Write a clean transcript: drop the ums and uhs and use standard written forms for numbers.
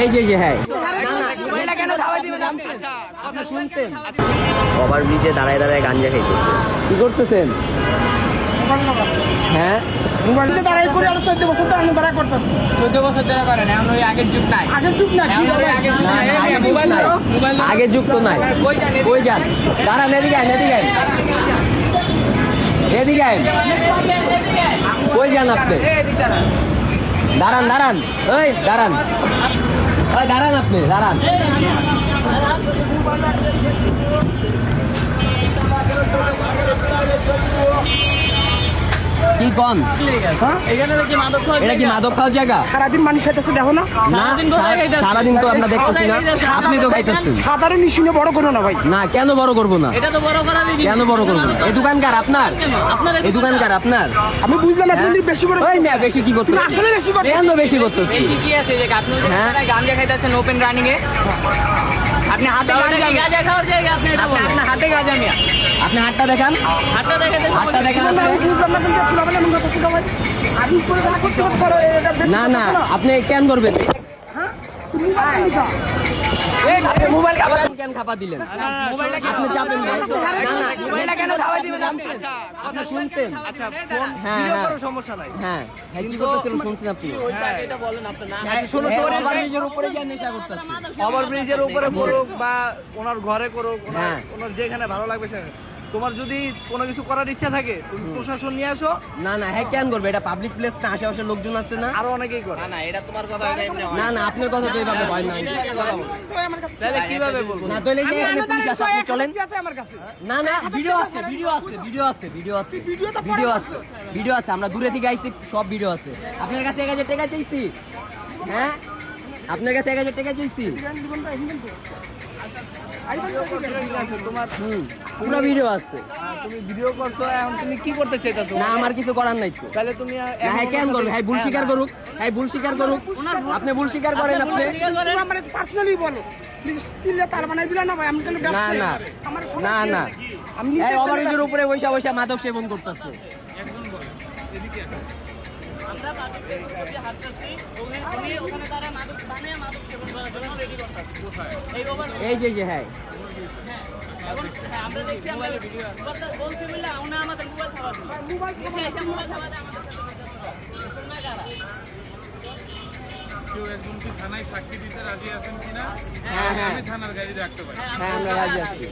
এই যে হ্যাঁ ওভার ব্রিজে দাঁড়ায় দাঁড়ায় গাঞ্জা খাইতেছে। কি করতেছেন? হ্যাঁ মোবাইলে দাঁড়াই করে আরো 14 বছর ধরে আমি দাঁড়াই করতেছি। 14 বছর ধরে করেন, এখন ওই আগের যুগ নাই। আগের যুগ না, ঠিক আছে আগের যুগ তো নাই। কই যান? দাঁড়ান, এদিকে আইন, এদিকে আইন, এদিকে আইন। কই যান আপনি? দাঁড়ান দাঁড়ান, ওই দাঁড়ান, ওই দাঁড়ান, আপনি দাঁড়ান। কি কন? এটা কি মাদক খাওয়ার জায়গা? সারাদিন মানুষ খাইতেছে, দেখো না? না, সারাদিন তো আমরা দেখতেছি না, আপনি তো খাইতেছেন। সাধারণ নিশিনে বড় করো না ভাই। না, কেন বড় করবো না? কেন বড় করবো না? এই দোকানকার আপনার? এই দোকানকার আপনার? আমি বুঝলাম না, আপনি বেশি করে ওই মেয়ে বেশি কি করতে? আসলে বেশি করে কেন বেশি করতেছি? বেশি কি আছে যে আপনি গাঞ্জা খাইতেছেন ওপেন রানিং এ? আপনি হাতে গাঁজা খাওয়ার জায়গা, আপনি এটা বলেন। আপনার হাতে গাঁজা মিয়া, আপনি হাতটা দেখান, হাতটা দেখাতে, হাতটা দেখান আপনি। আমি বুঝলাম না, কিন্তু আপনি বলেন মনে করতে ভাই। আমি করে না করতে পারো, এটা বেশি। না না, আপনি কেন করবেন? হ্যাঁ তুমি মোবাইল দাও। আপনি মোবাইল খাবার কেন খাপা দিলেন? আপনি চাপেন ভাই। না না, মোবাইলটা কেন খাওয়াই দিবেন? আপনি শুনছেন? আচ্ছা, ফোন হ্যাঁ, ভিডিও হ্যাঁ। করার সমস্যা নাই। হ্যাঁ হ্যাঁ, কি করতেছিলেন শুনছেন আপনি? এটা বলেন আপনি না। শোনো, ওভারব্রিজের উপরে গিয়ে নেশা করতেছে। ওভার ব্রিজের উপরে করুক বা ওনার ঘরে করুক, হ্যাঁ। ওনার যেখানে ভালো লাগবে সেখানে। তোমার যদি কোনো কিছু করার ইচ্ছা থাকে, তুমি প্রশাসন নিয়ে আসো। না না, হ্যাঁ কেন করবে? এটা পাবলিক প্লেস না, আশেপাশে লোকজন আছে না? আরো অনেকেই করে। না না, আপনার কথা তো এইভাবে হয় না। তাহলে কিভাবে বলবো? না তাহলে যে এখানে পুলিশ আছে, আপনি চলেন। আছে আমার কাছে। না না, ভিডিও আছে, ভিডিও আছে, ভিডিও আছে, ভিডিও আছে, ভিডিও আছে, ভিডিও আছে। আমরা দূরে থেকে আইছি, সব ভিডিও আছে। আপনার কাছে 1000 টাকা চাইছি? হ্যাঁ, আপনার কাছে 1000 টাকা চাইছি? ঠিক আছে, তোমার পুরো ভিডিও আছে। তুমি ভিডিও করছো, এখন তুমি কি করতে চাইতেছো? না, আমার কিছু করার নাই তো। তাহলে তুমি না, হ্যাঁ কেন করবে? হ্যাঁ ভুল স্বীকার করুক, হ্যাঁ ভুল স্বীকার করুক। আপনি ভুল স্বীকার করেন, আপনি। তুমি আমার পার্সোনালি বলো। প্লিজ তিনটা তার বানাই দিলা না ভাই, আমি কেন না ব্যবসা? না আমার না না, আমি এই ওভারব্রিজের উপরে বসে বসে মাদক সেবন করতেছে। এই যে হ্যাঁ, আমরা দেখছি, আমরা বলছি বললে আমরা আমাদের মোবাইল খাওয়া মোবাইল খাওয়া কেউ একজন কি থানায় সাক্ষী দিতে রাজি আছেন কিনা? হ্যাঁ হ্যাঁ আমি থানার গাড়ি রাখতে পারি। হ্যাঁ, আমরা রাজি আছি।